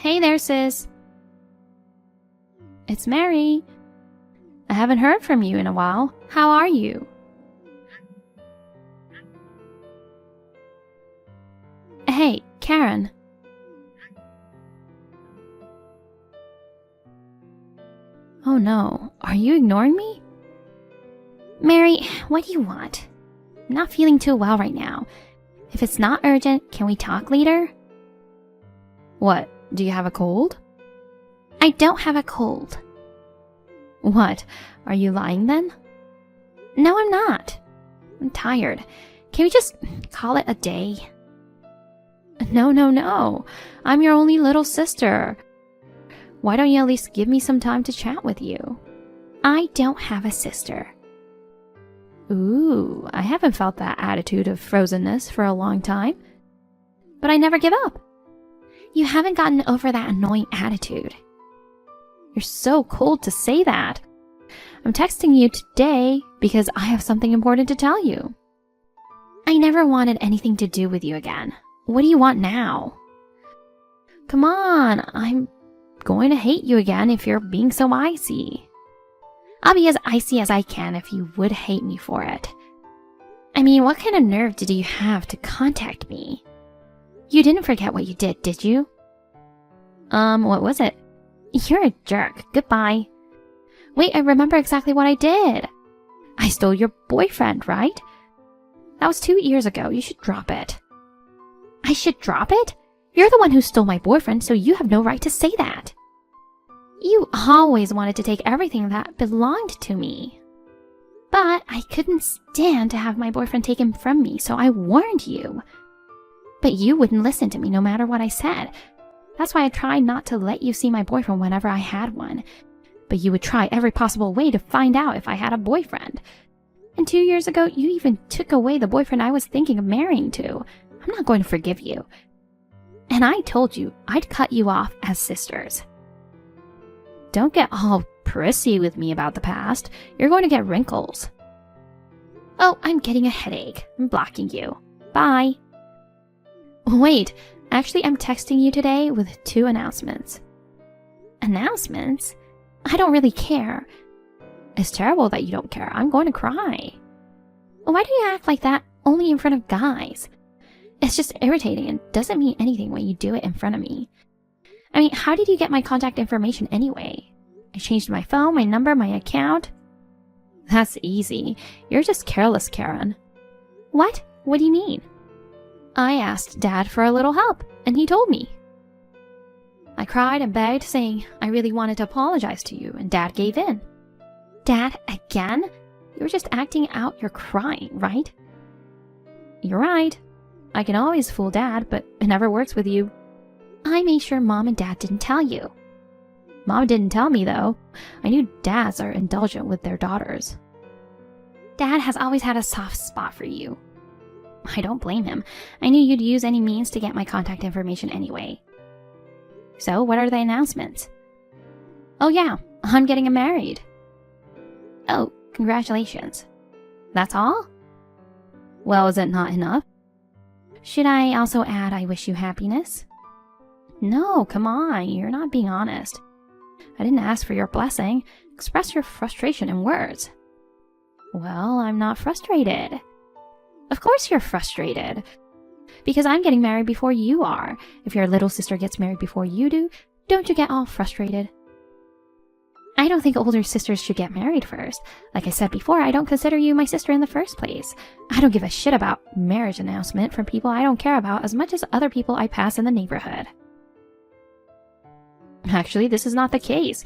Hey there, sis. It's Mary. I haven't heard from you in a while. How are you? Hey, Karen. Oh no, are you ignoring me? Mary, what do you want? I'm not feeling too well right now. If it's not urgent, can we talk later? What, do you have a cold? I don't have a cold. What, are you lying then? No, I'm not. I'm tired. Can we just call it a day? No. I'm your only little sister. Why don't you at least give me some time to chat with you? I don't have a sister. Ooh, I haven't felt that attitude of frozenness for a long time. But I never give up. You haven't gotten over that annoying attitude. You're so cold to say that. I'm texting you today because I have something important to tell you. I never wanted anything to do with you again. What do you want now? Come on, I'm going to hate you again if you're being so icy. I'll be as icy as I can if you would hate me for it. I mean, what kind of nerve did you have to contact me? You didn't forget what you did you? What was it? You're a jerk. Goodbye. Wait, I remember exactly what I did. I stole your boyfriend, right? That was 2 years ago. You should drop it. I should drop it? You're the one who stole my boyfriend, so you have no right to say that. You always wanted to take everything that belonged to me. But I couldn't stand to have my boyfriend taken from me, so I warned you. But you wouldn't listen to me no matter what I said. That's why I tried not to let you see my boyfriend whenever I had one. But you would try every possible way to find out if I had a boyfriend. And 2 years ago, you even took away the boyfriend I was thinking of marrying to. I'm not going to forgive you. And I told you I'd cut you off as sisters. Don't get all prissy with me about the past. You're going to get wrinkles. Oh, I'm getting a headache. I'm blocking you. Bye. Wait, actually I'm texting you today with 2 announcements. Announcements? I don't really care. It's terrible that you don't care. I'm going to cry. Why do you act like that only in front of guys? It's just irritating and doesn't mean anything when you do it in front of me. I mean, how did you get my contact information anyway? I changed my phone, my number, my account. That's easy. You're just careless, Karen. What? What do you mean? I asked Dad for a little help, and he told me. I cried and begged, saying I really wanted to apologize to you, and Dad gave in. Dad, again? You were just acting out your crying, right? You're right. I can always fool Dad, but it never works with you. I made sure Mom and Dad didn't tell you. Mom didn't tell me, though. I knew dads are indulgent with their daughters. Dad has always had a soft spot for you. I don't blame him. I knew you'd use any means to get my contact information anyway. So, what are the announcements? Oh yeah, I'm getting married. Oh, congratulations. That's all? Well, is it not enough? Should I also add I wish you happiness? No, come on, you're not being honest. I didn't ask for your blessing. Express your frustration in words. Well, I'm not frustrated. Of course you're frustrated. Because I'm getting married before you are. If your little sister gets married before you do, don't you get all frustrated? I don't think older sisters should get married first. Like I said before, I don't consider you my sister in the first place. I don't give a shit about marriage announcement from people I don't care about as much as other people I pass in the neighborhood. Actually, this is not the case.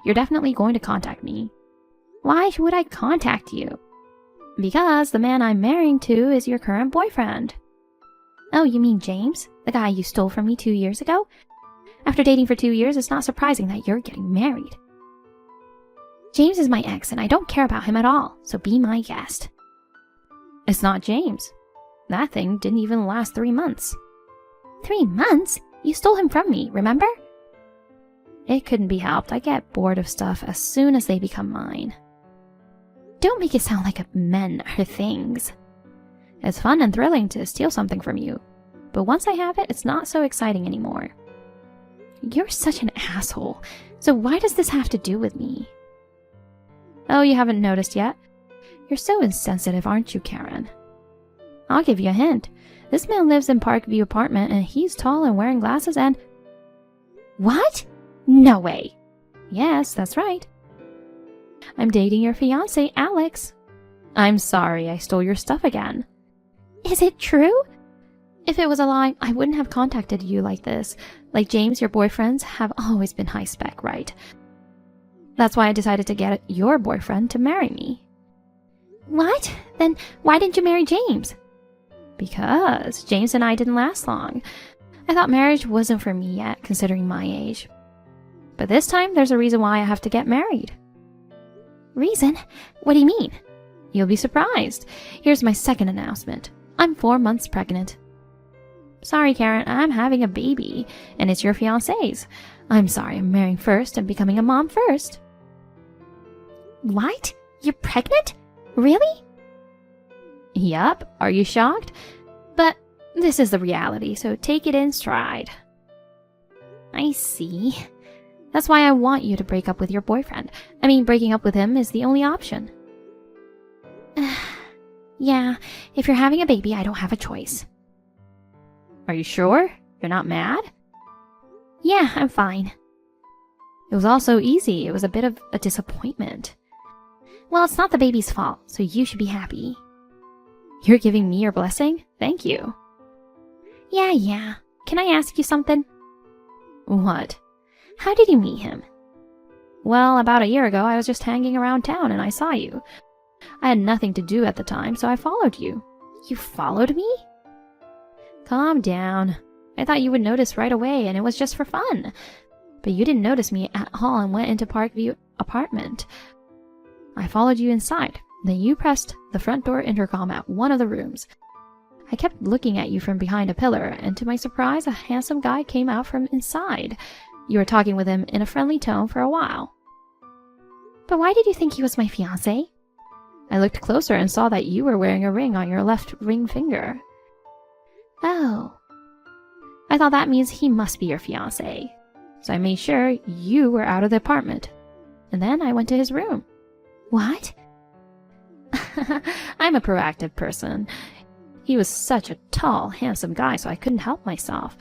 You're definitely going to contact me. Why would I contact you? Because the man I'm marrying to is your current boyfriend. Oh, you mean James? The guy you stole from me 2 years ago? After dating for 2 years, it's not surprising that you're getting married. James is my ex, and I don't care about him at all, so be my guest. It's not James. That thing didn't even last 3 months. 3 months? You stole him from me, remember? It couldn't be helped. I get bored of stuff as soon as they become mine. Don't make it sound like men are things. It's fun and thrilling to steal something from you, but once I have it, it's not so exciting anymore. You're such an asshole. So why does this have to do with me? Oh, you haven't noticed yet? You're so insensitive, aren't you, Karen? I'll give you a hint. This man lives in Parkview apartment and he's tall and wearing glasses and... What? No way. Yes, that's right. I'm dating your fiancé, Alex. I'm sorry I stole your stuff again. Is it true? If it was a lie, I wouldn't have contacted you like this. Like James, your boyfriends have always been high spec, right? That's why I decided to get your boyfriend to marry me. What? Then why didn't you marry James? Because James and I didn't last long. I thought marriage wasn't for me yet, considering my age. But this time, there's a reason why I have to get married. Reason? What do you mean? You'll be surprised. Here's my second announcement. I'm 4 months pregnant. Sorry, Karen, I'm having a baby, and it's your fiancé's. I'm sorry, I'm marrying first and becoming a mom first. What? You're pregnant? Really? Yup, are you shocked? But this is the reality, so take it in stride. I see. That's why I want you to break up with your boyfriend. I mean, breaking up with him is the only option. Yeah, if you're having a baby, I don't have a choice. Are you sure? You're not mad? Yeah, I'm fine. It was all so easy. It was a bit of a disappointment. Well, it's not the baby's fault, so you should be happy. You're giving me your blessing? Thank you. Yeah. Can I ask you something? What? How did you meet him? Well, about a year ago, I was just hanging around town and I saw you. I had nothing to do at the time, so I followed you. You followed me? Calm down. I thought you would notice right away, and it was just for fun. But you didn't notice me at all and went into Parkview apartment. I followed you inside. Then you pressed the front door intercom at one of the rooms. I kept looking at you from behind a pillar, and to my surprise, a handsome guy came out from inside. You were talking with him in a friendly tone for a while. But why did you think he was my fiancé? I looked closer and saw that you were wearing a ring on your left ring finger. Oh. I thought that means he must be your fiancé. So I made sure you were out of the apartment. And then I went to his room. What? I'm a proactive person. He was such a tall, handsome guy, so I couldn't help myself.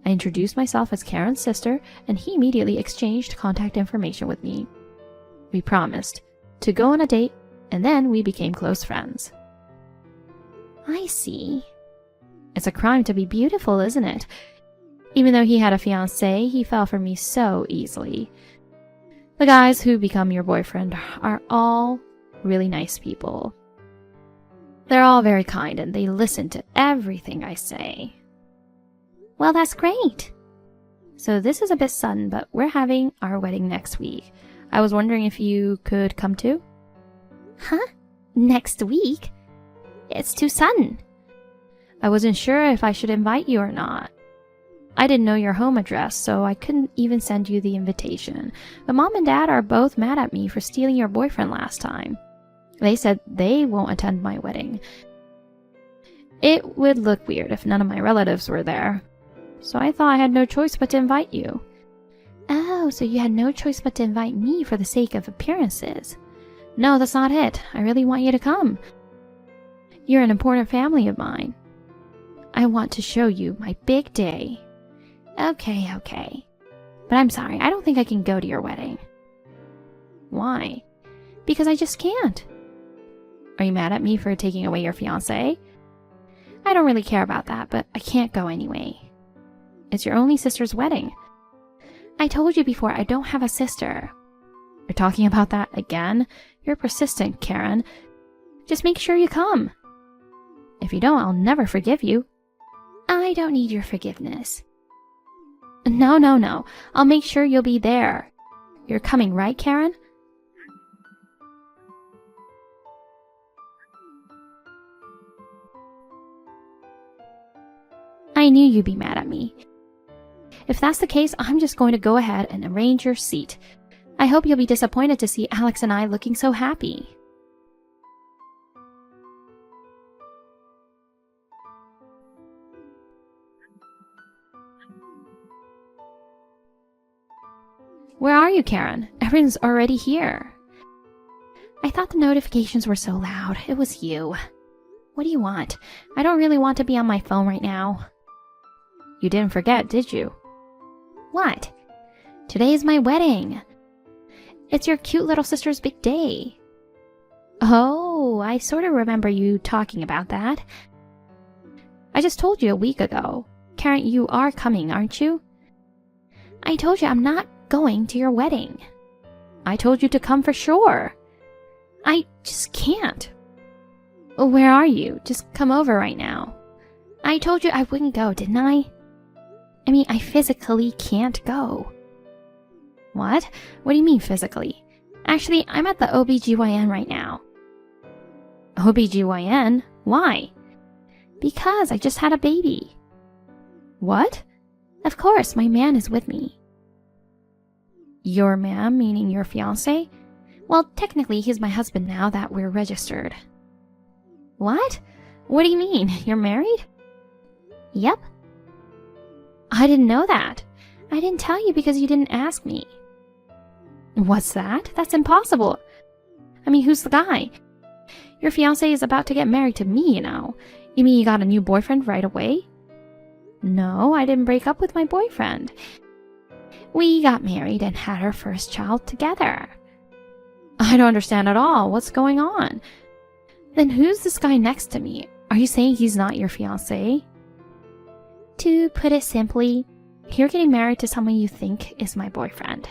I introduced myself as Karen's sister, and he immediately exchanged contact information with me. We promised to go on a date, and then we became close friends. I see. It's a crime to be beautiful, isn't it? Even though he had a fiancé, he fell for me so easily. The guys who become your boyfriend are all really nice people. They're all very kind and they listen to everything I say. Well, that's great. So this is a bit sudden, but we're having our wedding next week. I was wondering if you could come too? Huh? Next week? It's too sudden. I wasn't sure if I should invite you or not. I didn't know your home address, so I couldn't even send you the invitation. But Mom and Dad are both mad at me for stealing your boyfriend last time. They said they won't attend my wedding. It would look weird if none of my relatives were there. So I thought I had no choice but to invite you. Oh, so you had no choice but to invite me for the sake of appearances. No, that's not it. I really want you to come. You're an important family of mine. I want to show you my big day. Okay. But I'm sorry, I don't think I can go to your wedding. Why? Because I just can't. Are you mad at me for taking away your fiancé? I don't really care about that, but I can't go anyway. It's your only sister's wedding. I told you before, I don't have a sister. You're talking about that again? You're persistent, Karen. Just make sure you come. If you don't, I'll never forgive you. I don't need your forgiveness. No. I'll make sure you'll be there. You're coming, right, Karen? I knew you'd be mad at me. If that's the case, I'm just going to go ahead and arrange your seat. I hope you'll be disappointed to see Alex and I looking so happy. Where are you, Karen? Everyone's already here. I thought the notifications were so loud. It was you. What do you want? I don't really want to be on my phone right now. You didn't forget, did you? What? Today is my wedding. It's your cute little sister's big day. Oh, I sort of remember you talking about that. I just told you a week ago. Karen, you are coming, aren't you? I told you I'm not going to your wedding. I told you to come for sure. I just can't. Where are you? Just come over right now. I told you I wouldn't go, didn't I? I mean, I physically can't go. What? What do you mean physically? Actually, I'm at the OBGYN right now. OBGYN? Why? Because I just had a baby. What? Of course, my man is with me. Your man, meaning your fiancé? Well, technically, he's my husband now that we're registered. What? What do you mean? You're married? Yep. I didn't know that. I didn't tell you because you didn't ask me. What's that? That's impossible. I mean, who's the guy? Your fiancé is about to get married to me, you know. You mean you got a new boyfriend right away? No, I didn't break up with my boyfriend. We got married and had our first child together. I don't understand at all. What's going on? Then who's this guy next to me? Are you saying he's not your fiancé? To put it simply, you're getting married to someone you think is my boyfriend.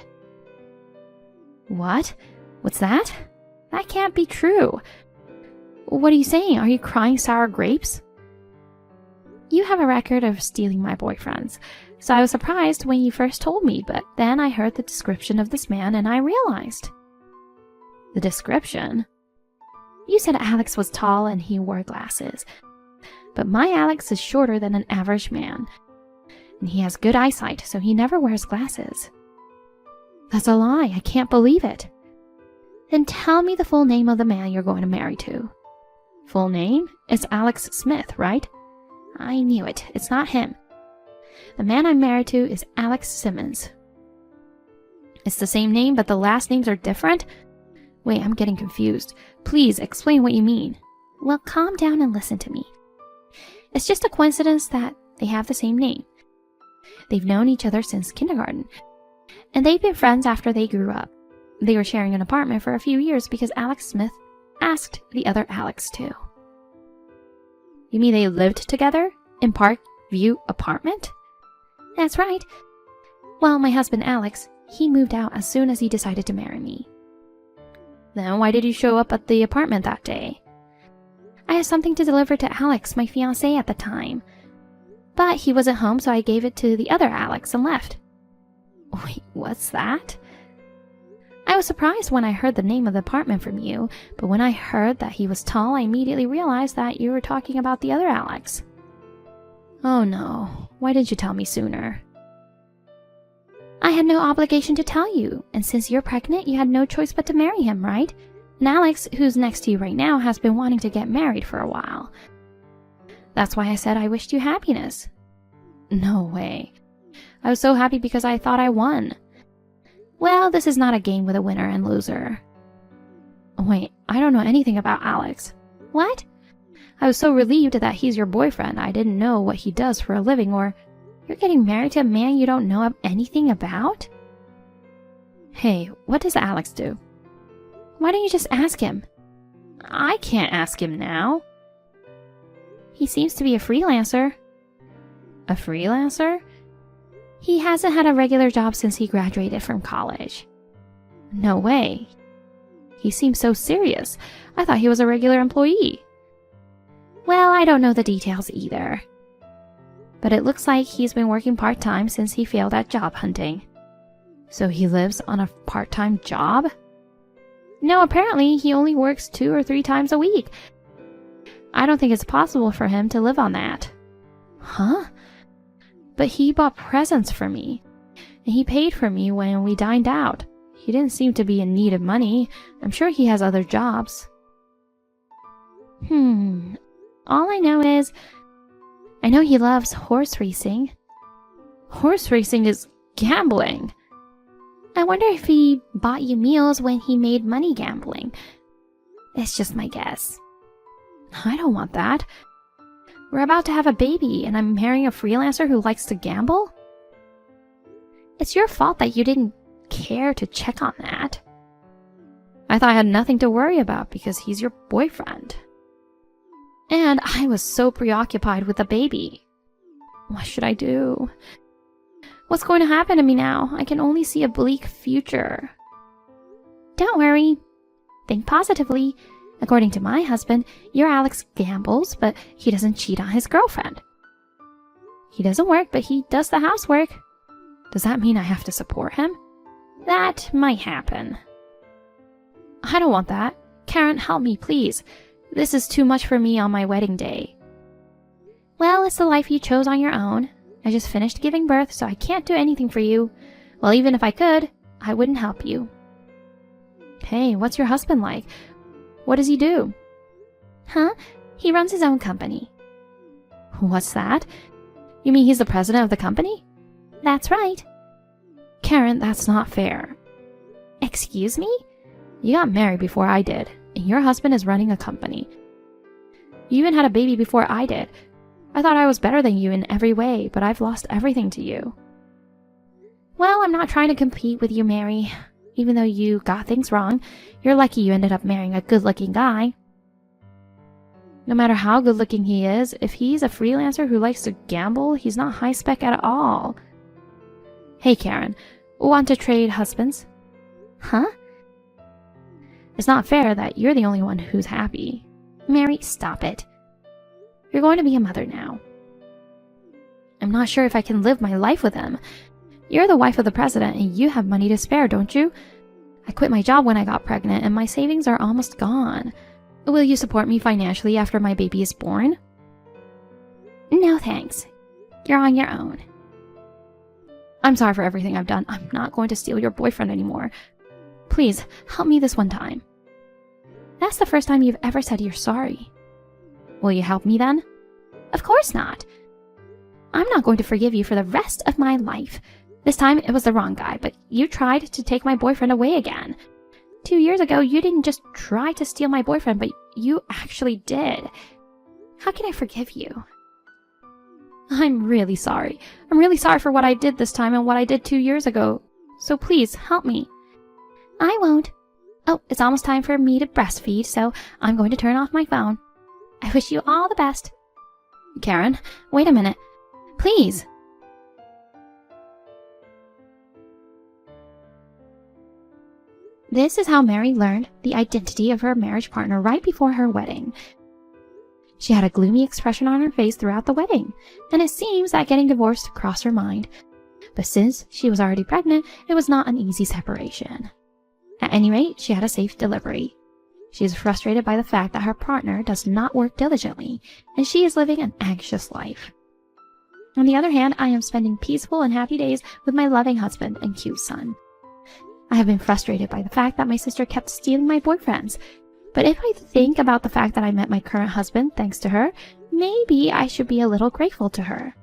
What? What's that? That can't be true. What are you saying? Are you crying sour grapes? You have a record of stealing my boyfriends, so I was surprised when you first told me, but then I heard the description of this man and I realized. The description? You said Alex was tall and he wore glasses, but my Alex is shorter than an average man, and he has good eyesight, so he never wears glasses. That's a lie. I can't believe it. Then tell me the full name of the man you're going to marry to. Full name? It's Alex Smith, right? I knew it. It's not him. The man I'm married to is Alex Simmons. It's the same name, but the last names are different? Wait, I'm getting confused. Please explain what you mean. Well, calm down and listen to me. It's just a coincidence that they have the same name. They've known each other since kindergarten, and they've been friends after they grew up. They were sharing an apartment for a few years because Alex Smith asked the other Alex to. You mean they lived together in Park View apartment? That's right. Well, my husband Alex, he moved out as soon as he decided to marry me. Then why did you show up at the apartment that day? I had something to deliver to Alex, my fiancé at the time. But he wasn't home, so I gave it to the other Alex and left. Wait, what's that? I was surprised when I heard the name of the apartment from you, but when I heard that he was tall, I immediately realized that you were talking about the other Alex. Oh no, why didn't you tell me sooner? I had no obligation to tell you, and since you're pregnant, you had no choice but to marry him, right? And Alex, who's next to you right now, has been wanting to get married for a while. That's why I said I wished you happiness. No way. I was so happy because I thought I won. Well, this is not a game with a winner and loser. Wait, I don't know anything about Alex. What? I was so relieved that he's your boyfriend. I didn't know what he does for a living, or you're getting married to a man you don't know anything about? Hey, what does Alex do? Why don't you just ask him? I can't ask him now. He seems to be a freelancer. A freelancer? He hasn't had a regular job since he graduated from college. No way. He seems so serious. I thought he was a regular employee. Well, I don't know the details either. But it looks like he's been working part-time since he failed at job hunting. So he lives on a part-time job? No, apparently he only works 2 or 3 times a week. I don't think it's possible for him to live on that. Huh? But he bought presents for me, and he paid for me when we dined out. He didn't seem to be in need of money. I'm sure he has other jobs. All I know is, I know he loves horse racing. Horse racing is gambling. I wonder if he bought you meals when he made money gambling. It's just my guess. I don't want that. We're about to have a baby, and I'm marrying a freelancer who likes to gamble? It's your fault that you didn't care to check on that. I thought I had nothing to worry about because he's your boyfriend. And I was so preoccupied with the baby. What should I do? What's going to happen to me now? I can only see a bleak future. Don't worry. Think positively. According to my husband, your Alex gambles, but he doesn't cheat on his girlfriend. He doesn't work, but he does the housework. Does that mean I have to support him? That might happen. I don't want that. Karen, help me, please. This is too much for me on my wedding day. Well, it's the life you chose on your own. I just finished giving birth, so I can't do anything for you. Well, even if I could, I wouldn't help you. Hey, what's your husband like? What does he do? Huh? He runs his own company. What's that? You mean he's the president of the company? That's right. Karen, that's not fair. Excuse me? You got married before I did, and your husband is running a company. You even had a baby before I did. I thought I was better than you in every way, but I've lost everything to you. Well, I'm not trying to compete with you, Mary. Even though you got things wrong, you're lucky you ended up marrying a good-looking guy. No matter how good-looking he is, if he's a freelancer who likes to gamble, he's not high-spec at all. Hey, Karen, want to trade husbands? Huh? It's not fair that you're the only one who's happy. Mary, stop it. You're going to be a mother now. I'm not sure if I can live my life with him. You're the wife of the president and you have money to spare, don't you? I quit my job when I got pregnant and my savings are almost gone. Will you support me financially after my baby is born? No thanks. You're on your own. I'm sorry for everything I've done. I'm not going to steal your boyfriend anymore. Please, help me this one time. That's the first time you've ever said you're sorry. Will you help me then? Of course not. I'm not going to forgive you for the rest of my life. This time it was the wrong guy, but you tried to take my boyfriend away again. 2 years ago, you didn't just try to steal my boyfriend, but you actually did. How can I forgive you? I'm really sorry. I'm really sorry for what I did this time and what I did 2 years ago. So please, help me. I won't. Oh, it's almost time for me to breastfeed, so I'm going to turn off my phone. I wish you all the best. Karen, wait a minute. Please. This is how Mary learned the identity of her marriage partner right before her wedding. She had a gloomy expression on her face throughout the wedding, and it seems that getting divorced crossed her mind. But since she was already pregnant, it was not an easy separation. At any rate, she had a safe delivery. She is frustrated by the fact that her partner does not work diligently, and she is living an anxious life. On the other hand, I am spending peaceful and happy days with my loving husband and cute son. I have been frustrated by the fact that my sister kept stealing my boyfriends. But if I think about the fact that I met my current husband thanks to her, maybe I should be a little grateful to her.